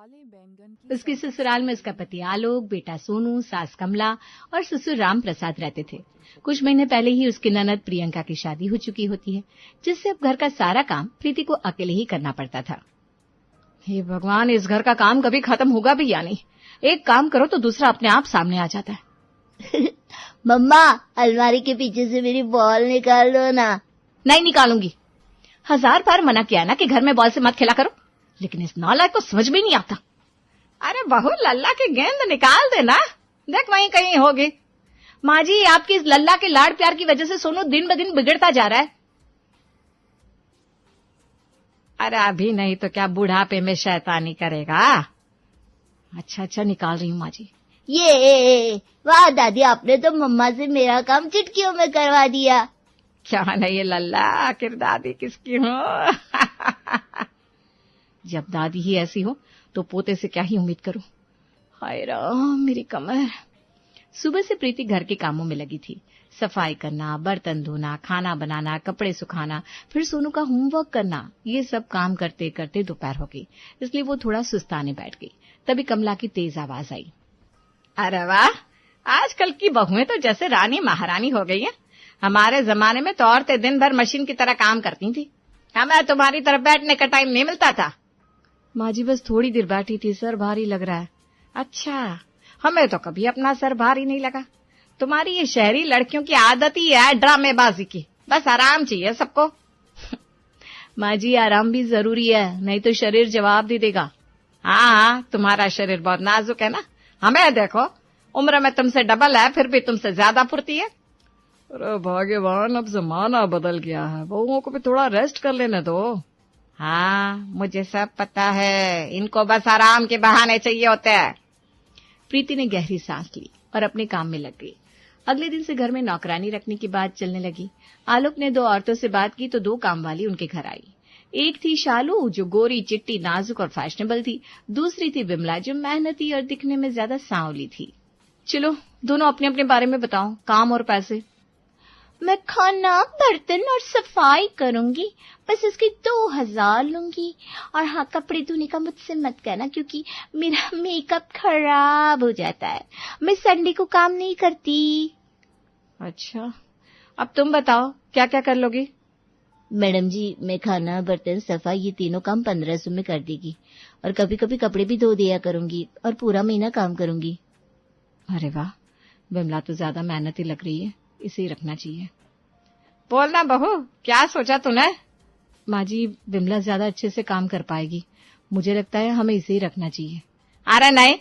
उसके ससुराल में उसका पति आलोक, बेटा सोनू, सास कमला और ससुर राम प्रसाद रहते थे। कुछ महीने पहले ही उसकी ननद प्रियंका की शादी हो चुकी होती है, जिससे अब घर का सारा काम प्रीति को अकेले ही करना पड़ता था। हे भगवान, इस घर का काम कभी खत्म होगा भी या नहीं। एक काम करो तो दूसरा अपने आप सामने आ जाता है। मम्मा, अलमारी के पीछे से मेरी बॉल निकाल दो ना। नहीं निकालूंगी। 1000 बार मना किया ना कि घर में बॉल से मत खेला करो, लेकिन इस नालायक को समझ भी नहीं आता। अरे बहू, लल्ला की गेंद निकाल देना, देख वहीं कहीं होगी। माँ जी, आपकी इस लल्ला के लाड़ प्यार की वजह से सोनू दिन ब दिन बिगड़ता जा रहा है। अरे अभी नहीं तो क्या बुढ़ापे में शैतानी करेगा। अच्छा निकाल रही हूँ माँ जी। ये वाह दादी, आपने तो मम्मा से मेरा काम चुटकियों में करवा दिया। क्या नहीं ये लल्ला, आखिर दादी किसकी हो। जब दादी ही ऐसी हो तो पोते से क्या ही उम्मीद करूं। हाय राम, मेरी कमर। सुबह से प्रीति घर के कामों में लगी थी। सफाई करना, बर्तन धोना, खाना बनाना, कपड़े सुखाना, फिर सोनू का होमवर्क करना, ये सब काम करते करते दोपहर हो गई, इसलिए वो थोड़ा सुस्ताने बैठ गई। तभी कमला की तेज आवाज आई। अरे वाह, आजकल की बहुएं तो जैसे रानी महारानी हो गई हैं। हमारे जमाने में तो औरतें दिन भर मशीन की तरह काम करती थी। हमें तुम्हारी तरफ बैठने का टाइम नहीं मिलता था। माँ जी, बस थोड़ी देर बैठी थी, सर भारी लग रहा है। अच्छा, हमें तो कभी अपना सर भारी नहीं लगा। तुम्हारी ये शहरी लड़कियों की आदत ही है ड्रामेबाजी की, बस आराम चाहिए सबको। माँ जी, आराम भी जरूरी है, नहीं तो शरीर जवाब दे देगा। हाँ, तुम्हारा शरीर बहुत नाजुक है ना। हमें देखो, उम्र में तुमसे डबल है, फिर भी तुमसे ज्यादा फुर्ती है। अरे भाग्यवान, अब जमाना बदल गया है, बहुओं को भी थोड़ा रेस्ट कर लेने दो। हाँ, मुझे सब पता है, इनको बस आराम के बहाने चाहिए होते हैं। प्रीति ने गहरी सांस ली और अपने काम में लग गई। अगले दिन से घर में नौकरानी रखने की बात चलने लगी। आलोक ने 2 औरतों से बात की तो 2 काम वाली उनके घर आई। एक थी शालू, जो गोरी चिट्टी नाजुक और फैशनेबल थी। दूसरी थी विमला, जो मेहनती और दिखने में ज्यादा सांवली थी। चलो, दोनों अपने अपने बारे में बताओ, काम और पैसे। मैं खाना, बर्तन और सफाई करूंगी, बस इसकी 2000 लूंगी। और हाँ, कपड़े धोने का मुझसे मत कहना, क्योंकि मेरा मेकअप खराब हो जाता है। मैं संडे को काम नहीं करती। अच्छा, अब तुम बताओ, क्या क्या कर लोगी। मैडम जी, मैं खाना, बर्तन, सफाई, ये तीनों काम 1500 में कर देगी। और कभी कभी कपड़े भी धो दिया करूंगी और पूरा महीना काम करूंगी। अरे वाह, विमला तो ज्यादा मेहनती लग रही है, इसे ही रखना चाहिए। बोलना बहू, क्या सोचा तूने। माँ जी, विमला ज्यादा अच्छे से काम कर पाएगी, मुझे लगता है हमें इसे ही रखना चाहिए। अरे नहीं,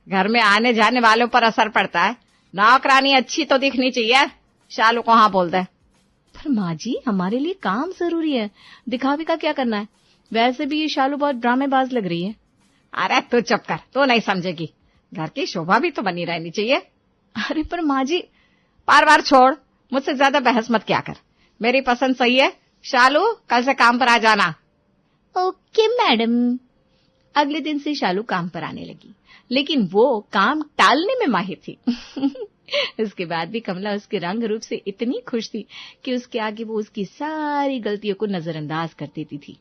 घर में आने जाने वालों पर असर पड़ता है। नौकरानी अच्छी तो दिखनी चाहिए। शालू को हाँ बोल दे। पर माँ जी, हमारे लिए काम जरूरी है, दिखावे का क्या करना है। वैसे भी ये शालू बहुत ड्रामेबाज लग रही है। अरे तू चुप कर, तू नहीं समझेगी, घर की शोभा भी तो बनी रहनी चाहिए। अरे पर माँ जी, बार बार छोड़, मुझसे ज्यादा बहस मत क्या कर। मेरी पसंद सही है। शालू, कल से काम पर आ जाना। Okay madam. अगले दिन से शालू काम पर आने लगी, लेकिन वो काम टालने में माहिर थी। इसके बाद भी कमला उसके रंग रूप से इतनी खुश थी कि उसके आगे वो उसकी सारी गलतियों को नजरअंदाज कर देती थी।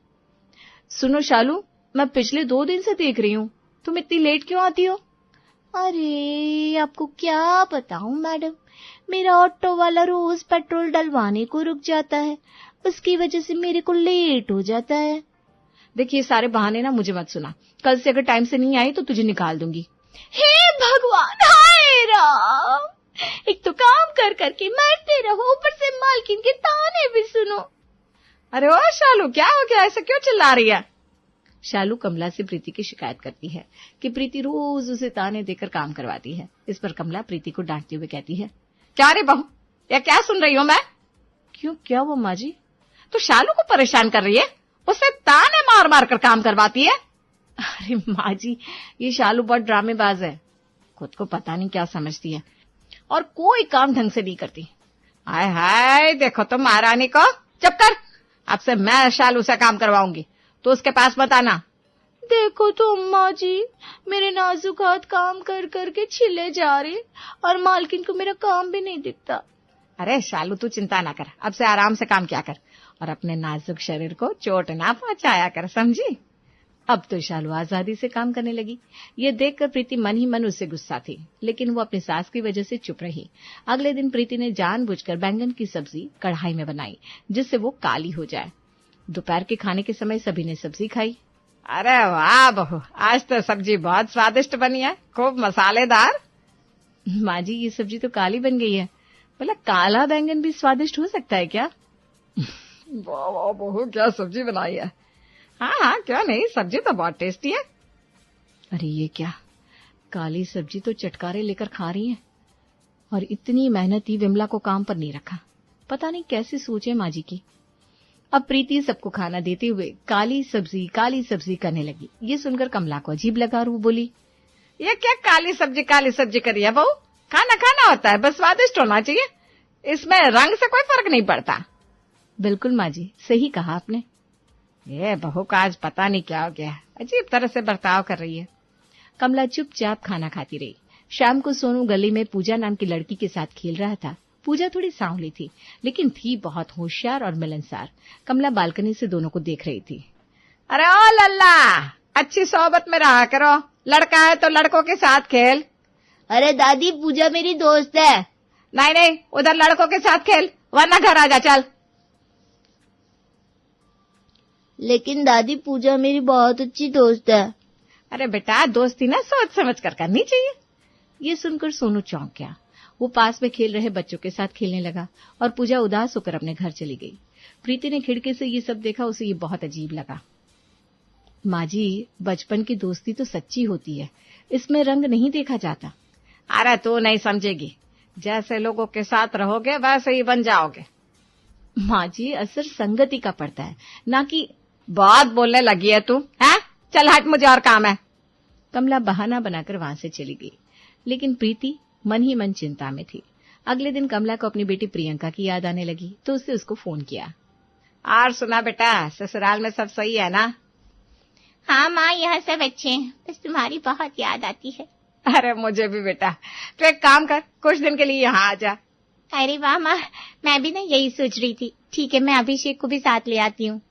सुनो शालू, मैं पिछले 2 दिन से देख रही हूँ, तुम इतनी लेट क्यों आती हो। अरे आपको क्या बताऊं मैडम, मेरा ऑटो वाला रोज पेट्रोल डलवाने को रुक जाता है, उसकी वजह से मेरे को लेट हो जाता है। देखिए, सारे बहाने ना मुझे मत सुना, कल से अगर टाइम से नहीं आई तो तुझे निकाल दूंगी। हे भगवान, हाय राम, एक तो काम कर करके मरते रहो, ऊपर से मालकिन के ताने भी सुनो। अरे ओ शालू, क्या हो गया, ऐसे क्यों चिल्ला रही है। शालू कमला से प्रीति की शिकायत करती है कि प्रीति रोज उसे ताने देकर काम करवाती है। इस पर कमला प्रीति को डांटते हुए कहती है, क्या रे बहू, या क्या सुन रही हूँ मैं। क्यों, क्या हुआ माँ जी। तो शालू को परेशान कर रही है, उसे ताने मार मार कर काम करवाती है। अरे माँ जी, ये शालू बहुत ड्रामेबाज है, खुद को पता नहीं क्या समझती है और कोई काम ढंग से नहीं करती। हाय हाय, देखो तुम महारानी को। चुप कर, अब से मैं शालू से काम करवाऊंगी, तो उसके पास मत आना। देखो तो अम्मा जी, मेरे नाजुक हाथ काम कर करके छिले जा रहे और मालकिन को मेरा काम भी नहीं दिखता। अरे शालू, तू चिंता ना कर, अब से आराम से काम किया कर और अपने नाजुक शरीर को चोट ना पहुंचाया कर, समझी। अब तो शालू आजादी से काम करने लगी। ये देखकर प्रीति मन ही मन उससे गुस्सा थी, लेकिन वो अपनी सास की वजह से चुप रही। अगले दिन प्रीति ने जानबूझकर बैंगन की सब्जी कढ़ाई में बनाई, जिससे वो काली हो जाए। दोपहर के खाने के समय सभी ने सब्जी खाई। अरे वाह बहू, आज तो सब्जी बहुत स्वादिष्ट बनी है, खूब मसालेदार। माँ जी, ये सब्जी तो काली बन गई है। बोला, काला बैंगन भी स्वादिष्ट हो सकता है क्या? वाह वाह बहू, क्या सब्जी बनाई है। हाँ हाँ, क्यों नहीं, सब्जी तो बहुत टेस्टी है। अरे ये क्या, काली सब्जी तो चटकारे लेकर खा रही है। और इतनी मेहनती विमला को काम पर नहीं रखा। पता नहीं कैसी सोच है माँ जी की। अब प्रीति सबको खाना देते हुए काली सब्जी करने लगी। ये सुनकर कमला को अजीब लगा और वो बोली, ये क्या काली सब्जी करी है बहू? खाना खाना होता है, बस स्वादिष्ट होना चाहिए, इसमें रंग से कोई फर्क नहीं पड़ता। बिल्कुल माँ जी, सही कहा आपने। ये बहू का आज पता नहीं क्या हो गया, अजीब तरह से बर्ताव कर रही है। कमला चुपचाप खाना खाती रही। शाम को सोनू गली में पूजा नाम की लड़की के साथ खेल रहा था। पूजा थोड़ी सांवली थी, लेकिन थी बहुत होशियार और मिलनसार। कमला बालकनी से दोनों को देख रही थी। अरे ओ लल्ला, अच्छी सोहबत में रहा करो, लड़का है तो लड़कों के साथ खेल। अरे दादी, पूजा मेरी दोस्त है। नहीं नहीं, उधर लड़कों के साथ खेल, वरना घर आ जा, चल। लेकिन दादी, पूजा मेरी बहुत अच्छी दोस्त है। अरे बेटा, दोस्ती ना सोच समझ कर करनी चाहिए। ये सुनकर सोनू चौंक गया। वो पास में खेल रहे बच्चों के साथ खेलने लगा और पूजा उदास होकर अपने घर चली गई। प्रीति ने खिड़की से ये सब देखा, उसे ये बहुत अजीब लगा। माँ जी, बचपन की दोस्ती तो सच्ची होती है, इसमें रंग नहीं देखा जाता। अरे तू नहीं समझेगी, जैसे लोगों के साथ रहोगे वैसे ही बन जाओगे। माँ जी, असर संगति का पड़ता है, ना कि। बहुत बोलने लगी है तू, है? चल हट, मुझे और काम है। कमला बहाना बनाकर वहां से चली गई, लेकिन प्रीति मन ही मन चिंता में थी। अगले दिन कमला को अपनी बेटी प्रियंका की याद आने लगी, तो उसने उसको फोन किया। और सुना बेटा, ससुराल में सब सही है ना? हाँ माँ, यहाँ सब अच्छे हैं, बस तुम्हारी बहुत याद आती है। अरे मुझे भी बेटा। तो एक काम कर, कुछ दिन के लिए यहाँ आ जा। अरे वाह माँ, मैं भी ना यही सोच रही थी। ठीक है, मैं अभिषेक को भी साथ ले आती हूँ।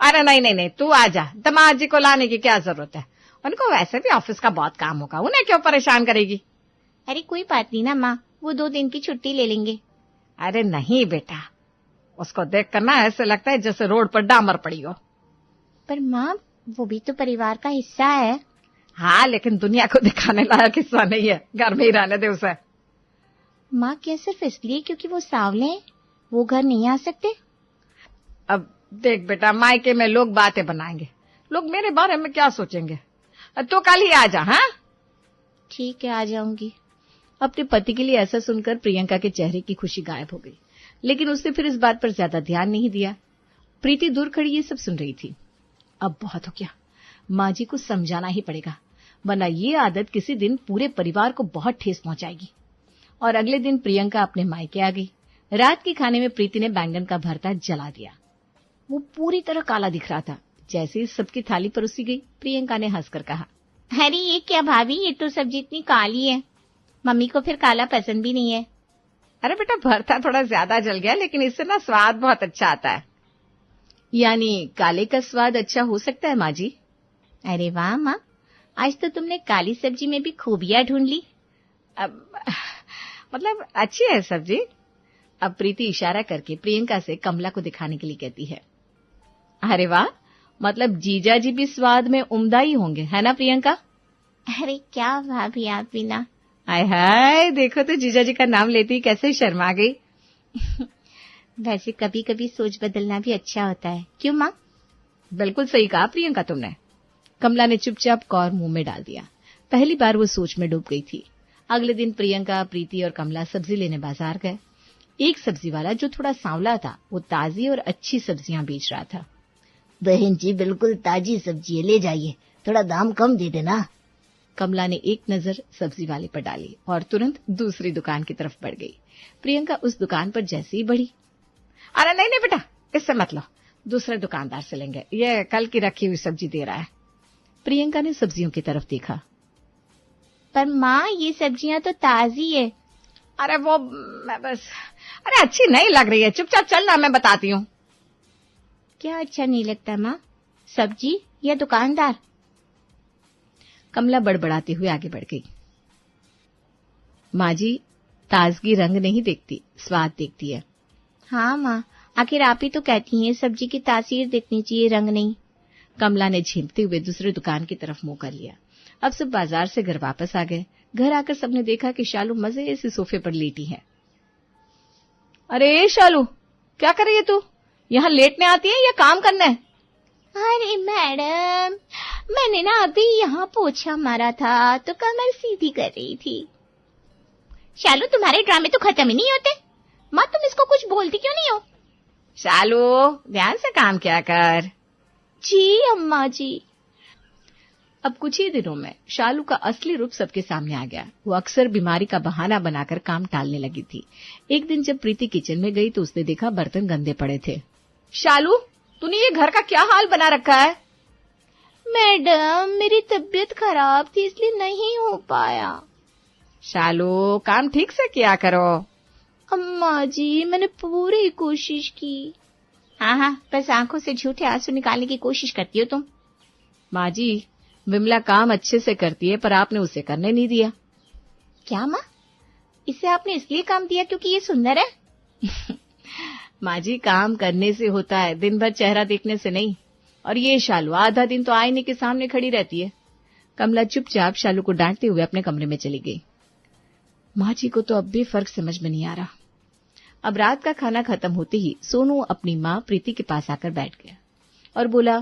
अरे नहीं नहीं नहीं, तू आ जा, दामाद जी को लाने की क्या जरूरत है, उनको वैसे भी ऑफिस का बहुत काम होगा, उन्हें क्यों परेशान करेगी। अरे कोई बात नहीं ना माँ, वो 2 दिन की छुट्टी ले लेंगे। अरे नहीं बेटा, उसको देख कर ना ऐसे लगता है जैसे रोड पर डामर पड़ी हो। पर माँ, वो भी तो परिवार का हिस्सा है। हाँ, लेकिन दुनिया को दिखाने लायक हिस्सा नहीं है, घर में ही रहने दे उसे। माँ, क्या सिर्फ इसलिए क्योंकि वो सांवले हैं, वो घर नहीं आ सकते? अब देख बेटा, मायके में लोग बातें बनाएंगे, लोग मेरे बारे में क्या सोचेंगे। तो कल ही आ जा। हाँ ठीक है, आ जाऊंगी। अपने पति के लिए ऐसा सुनकर प्रियंका के चेहरे की खुशी गायब हो गई, लेकिन उसने फिर इस बात पर ज्यादा ध्यान नहीं दिया। प्रीति दूर खड़ी ये सब सुन रही थी। अब बहुत हो गया, माँ जी को समझाना ही पड़ेगा, वरना ये आदत किसी दिन पूरे परिवार को बहुत ठेस पहुंचाएगी। और अगले दिन प्रियंका अपने मायके आ गई। रात के खाने में प्रीति ने बैंगन का भरता जला दिया। वो पूरी तरह काला दिख रहा था। जैसे ही सबकी थाली परोसी गई, प्रियंका ने हंसकर कहा, अरे ये क्या भाभी, ये तो सब्जी इतनी काली है, मम्मी को फिर काला पसंद भी नहीं है। अरे बेटा, भरता थोड़ा ज्यादा जल गया, लेकिन इससे ना स्वाद बहुत अच्छा आता है। यानी काले का स्वाद अच्छा हो सकता है माँ जी? अरे वाह माँ, आज तो तुमने काली सब्जी में भी खूबियां ढूंढ ली। मतलब अच्छी है सब्जी। अब प्रीति इशारा करके प्रियंका से कमला को दिखाने के लिए कहती है। अरे वाह, मतलब जीजा जी भी स्वाद में उम्दा ही होंगे, है ना प्रियंका? अरे क्या भाभी, आप भी ना। हाय हाय, देखो तो जीजा जी का नाम लेती ही कैसे शर्मा गई। वैसे कभी कभी सोच बदलना भी अच्छा होता है, क्यों माँ? बिल्कुल सही कहा प्रियंका तुमने। कमला ने चुपचाप कौर मुंह में डाल दिया। पहली बार वो सोच में डूब गई थी। अगले दिन प्रियंका, प्रीति और कमला सब्जी लेने बाजार गए। एक सब्जी वाला जो थोड़ा सांवला था, वो ताजी और अच्छी सब्जियां बेच रहा था। बहन जी, बिल्कुल ताजी सब्जी है, ले जाइए, थोड़ा दाम कम दे देना। कमला ने एक नजर सब्जी वाले पर डाली और तुरंत दूसरी दुकान की तरफ बढ़ गई। प्रियंका उस दुकान पर जैसे ही बढ़ी, अरे नहीं नहीं बेटा, इससे मत लो, दूसरे दुकानदार से लेंगे, ये कल की रखी हुई सब्जी दे रहा है। प्रियंका ने सब्जियों की तरफ देखा। पर माँ, ये सब्जियां तो ताजी है। अरे वो मैं बस, अरे अच्छी नहीं लग रही है, चुपचाप चलना, मैं बताती हूँ। क्या अच्छा नहीं लगता माँ, सब्जी या दुकानदार? कमला बड़बड़ाते हुए आगे बढ़ गई। माँ जी, ताजगी रंग नहीं देखती, स्वाद देखती है। हाँ माँ, आखिर आप ही तो कहती हैं सब्जी की तासीर देखनी चाहिए, रंग नहीं। कमला ने झेपते हुए दूसरी दुकान की तरफ मुंह कर लिया। अब सब बाजार से घर वापस आ गए। घर आकर सबने देखा कि शालू मजे से सोफे पर लेटी है। अरे शालू, क्या कर रही है तू? यहाँ लेटने आती है या काम करना है? अरे मैडम, मैंने ना अभी यहाँ पोछा मारा था तो कमर सीधी कर रही थी। शालू, तुम्हारे ड्रामे तो खत्म ही नहीं होते। माँ, तुम इसको कुछ बोलती क्यों नहीं हो? शालू, ध्यान से काम किया कर। जी अम्मा जी। अब कुछ ही दिनों में शालू का असली रूप सबके सामने आ गया। वो अक्सर बीमारी का बहाना बनाकर काम टालने लगी थी। एक दिन जब प्रीति किचन में गई तो उसने देखा बर्तन गंदे पड़े थे। शालू, तूने ये घर का क्या हाल बना रखा है? मैडम, मेरी तबीयत खराब थी इसलिए नहीं हो पाया। शालू, काम ठीक से किया करो। अम्मा जी, मैंने पूरी कोशिश की। हाँ, बस आंखों से झूठे आंसू निकालने की कोशिश करती हो तुम। माँ जी, विमला काम अच्छे से करती है पर आपने उसे करने नहीं दिया। क्या माँ? इसे आपने इसलिए काम दिया क्योंकि ये सुंदर है? माँ जी, काम करने से होता है, दिन भर चेहरा देखने से नहीं। और ये शालू आधा दिन तो आईने के सामने खड़ी रहती है। कमला चुपचाप शालू को डांटते हुए अपने कमरे में चली गई। माँ जी को तो अब भी फर्क समझ में नहीं आ रहा। अब रात का खाना खत्म होते ही सोनू अपनी माँ प्रीति के पास आकर बैठ गया और बोला,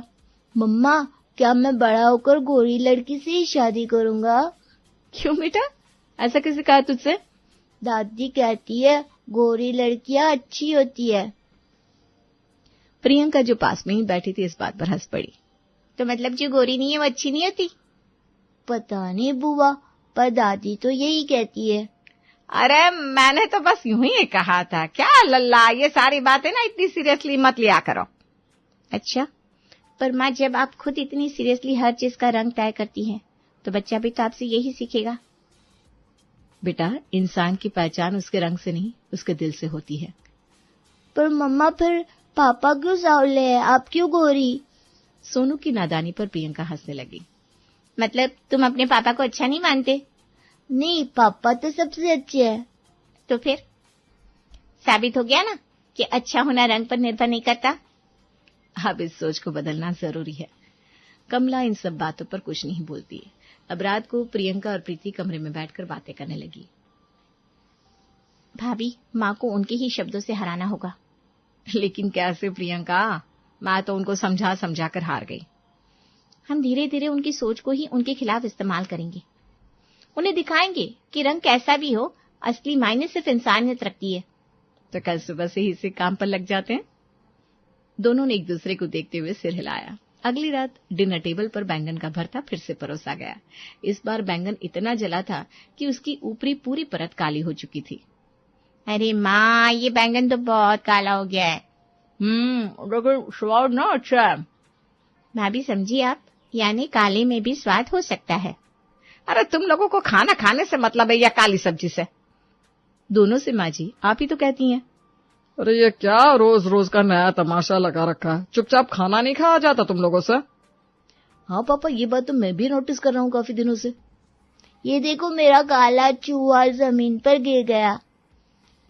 मम्मा, क्या मैं बड़ा होकर गोरी लड़की से ही शादी करूंगा? क्यों बेटा, ऐसा किसे कहा तुझसे? दादी कहती है गोरी लड़कियां अच्छी होती है। प्रियंका जो पास में ही बैठी थी इस बात पर हंस पड़ी। तो मतलब जो गोरी नहीं है वो अच्छी नहीं होती? पता नहीं बुआ, पर दादी तो यही कहती है। अरे मैंने तो बस यूं ही कहा था। क्या लल्ला, ये सारी बातें ना इतनी सीरियसली मत लिया करो। अच्छा, पर माँ, जब आप खुद इतनी सीरियसली हर चीज का रंग तय करती हैं तो बच्चा भी तो आपसे यही सीखेगा। बेटा, इंसान की पहचान उसके रंग से नहीं, उसके दिल से होती है। पर मम्मा, फिर पापा क्यों सांवले हैं, आप क्यों गोरी? सोनू की नादानी पर प्रियंका हंसने लगी। मतलब तुम अपने पापा को अच्छा नहीं मानते? नहीं, पापा तो सबसे अच्छे हैं। तो फिर साबित हो गया ना कि अच्छा होना रंग पर निर्भर नहीं करता। अब इस सोच को बदलना जरूरी है। कमला इन सब बातों पर कुछ नहीं बोलती। अब रात को प्रियंका और प्रीति कमरे में बैठकर बातें करने लगी। भाभी, माँ को उनके ही शब्दों से हराना होगा। लेकिन कैसे प्रियंका? माँ तो उनको समझा समझा कर हार गई। हम धीरे धीरे उनकी सोच को ही उनके खिलाफ इस्तेमाल करेंगे। उन्हें दिखाएंगे कि रंग कैसा भी हो, असली मायने सिर्फ इंसानियत रखती है। तो कल सुबह से ही इसी काम पर लग जाते हैं। दोनों ने एक दूसरे को देखते हुए सिर हिलाया। अगली रात डिनर टेबल पर बैंगन का भरता फिर से परोसा गया। इस बार बैंगन इतना जला था कि उसकी ऊपरी पूरी परत काली हो चुकी थी। अरे माँ, ये बैंगन तो बहुत काला हो गया है। लेकिन स्वाद ना अच्छा है। भाभी समझी आप, यानी काले में भी स्वाद हो सकता है। अरे तुम लोगों को खाना खाने से मतलब है या काली सब्जी से? दोनों से माँ जी, आप ही तो कहती हैं। अरे ये क्या रोज रोज का नया तमाशा लगा रखा है? चुपचाप खाना नहीं खाया जाता तुम लोगों से? हाँ पापा, ये बात तो मैं भी नोटिस कर रहा हूँ काफी दिनों से। ये देखो, मेरा काला चूहा जमीन पर गिर गया।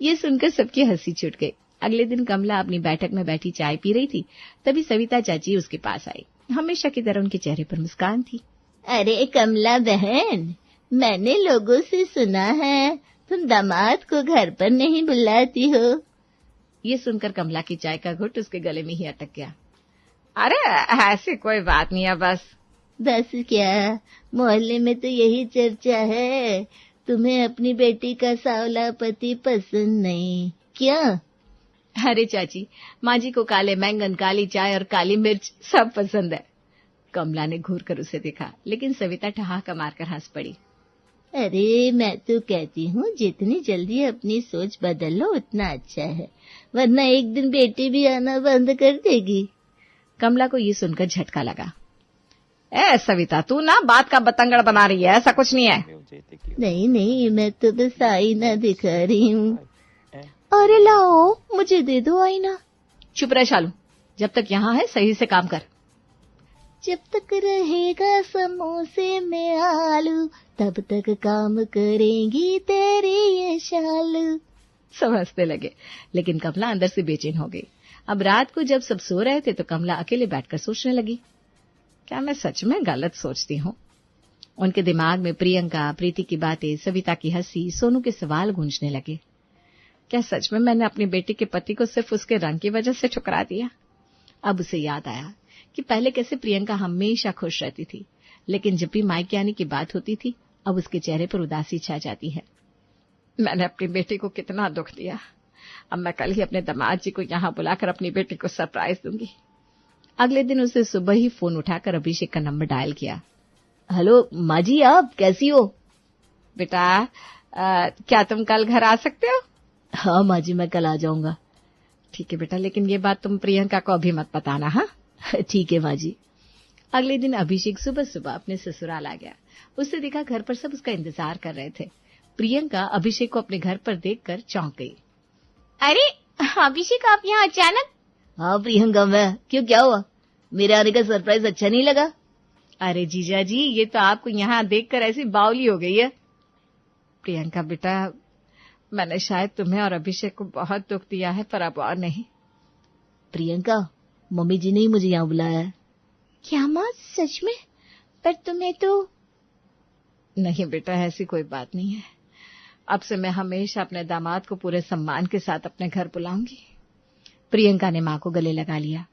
ये सुनकर सबकी हंसी छूट गई। अगले दिन कमला अपनी बैठक में बैठी चाय पी रही थी, तभी सविता चाची उसके पास आई। हमेशा की तरह उनके चेहरे पर मुस्कान थी। अरे कमला बहन, मैंने लोगों से सुना है तुम दामाद को घर पर नहीं बुलाती हो। ये सुनकर कमला की चाय का घुट उसके गले में ही अटक गया। अरे ऐसी कोई बात नहीं है, बस क्या, मोहल्ले में तो यही चर्चा है, तुम्हें अपनी बेटी का सांवला पति पसंद नहीं, क्या? अरे चाची, माँ जी को काले बैंगन, काली चाय और काली मिर्च सब पसंद है। कमला ने घूर कर उसे देखा, लेकिन सविता ठहाका मारकर हंस पड़ी। अरे मैं तो कहती हूँ जितनी जल्दी अपनी सोच बदल लो उतना अच्छा है, वरना एक दिन बेटी भी आना बंद कर देगी। कमला को ये सुनकर झटका लगा। ए सविता, तू ना बात का बतंगड़ बना रही है, ऐसा कुछ नहीं है। नहीं, मैं तो बस आईना दिखा रही हूँ। अरे लाओ, मुझे दे दो आईना। चुप रह शालू, जब तक यहाँ है सही से काम कर। जब तक रहेगा समोसे में आलू, तब तक काम करेंगी तेरी ये शालू। सब हंसने लगे, लेकिन कमला अंदर से बेचैन हो गई। अब रात को जब सब सो रहे थे तो कमला अकेले बैठकर सोचने लगी, क्या मैं सच में गलत सोचती हूँ? उनके दिमाग में प्रियंका, प्रीति की बातें, सविता की हंसी, सोनू के सवाल गूंजने लगे। क्या सच में मैंने अपनी बेटी के पति को सिर्फ उसके रंग की वजह से ठुकरा दिया? अब उसे याद आया कि पहले कैसे प्रियंका हमेशा खुश रहती थी, लेकिन जब भी मायके आने की बात होती थी, अब उसके चेहरे पर उदासी छा जाती है। मैंने अपनी बेटी को कितना दुख दिया। अब मैं कल ही अपने दामाद जी को यहाँ बुलाकर अपनी बेटी को सरप्राइज दूंगी। अगले दिन उसे सुबह ही फोन उठाकर अभिषेक का नंबर डायल किया। हेलो माँ जी, आप कैसी हो? बेटा, क्या तुम कल घर आ सकते हो? हाँ माँ जी, मैं कल आ जाऊंगा। ठीक है बेटा, लेकिन ये बात तुम प्रियंका को अभी मत बताना। हाँ ठीक है माँ जी। अगले दिन अभिषेक सुबह सुबह अपने ससुराल आ गया। उसे देखा घर पर सब उसका इंतजार कर रहे थे। प्रियंका अभिषेक को अपने घर पर देखकर चौंक गई। अरे अभिषेक, आप यहाँ अचानक? हाँ प्रियंका, मैं क्यों, क्या हुआ? मेरे आने का सरप्राइज अच्छा नहीं लगा? अरे जीजा जी, ये तो आपको यहाँ देखकर ऐसी बावली हो गई है। प्रियंका बेटा, मैंने शायद तुम्हें और अभिषेक को बहुत दुख दिया है, पर अब और नहीं। प्रियंका, मम्मी जी ने ही मुझे यहाँ बुलाया है। क्या माँ, सच में? पर तुम्हें तो... नहीं बेटा, ऐसी कोई बात नहीं है। अब से मैं हमेशा अपने दामाद को पूरे सम्मान के साथ अपने घर बुलाऊंगी। प्रियंका ने माँ को गले लगा लिया।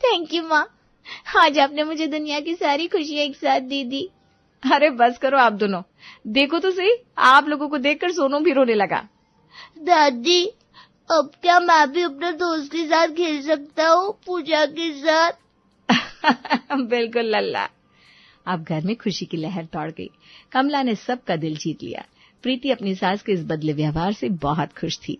थैंक यू माँ, आज आपने मुझे दुनिया की सारी खुशियाँ एक साथ दे दी। अरे बस करो आप दोनों, देखो तो सही, आप लोगों को देखकर सोनू भी रोने लगा। दादी, अब क्या मैं भी अपने दोस्त के साथ खेल सकता हूँ, पूजा के साथ? बिल्कुल लल्ला। अब घर में खुशी की लहर दौड़ गई। कमला ने सबका दिल जीत लिया। प्रीति अपनी सास के इस बदले व्यवहार से बहुत खुश थी।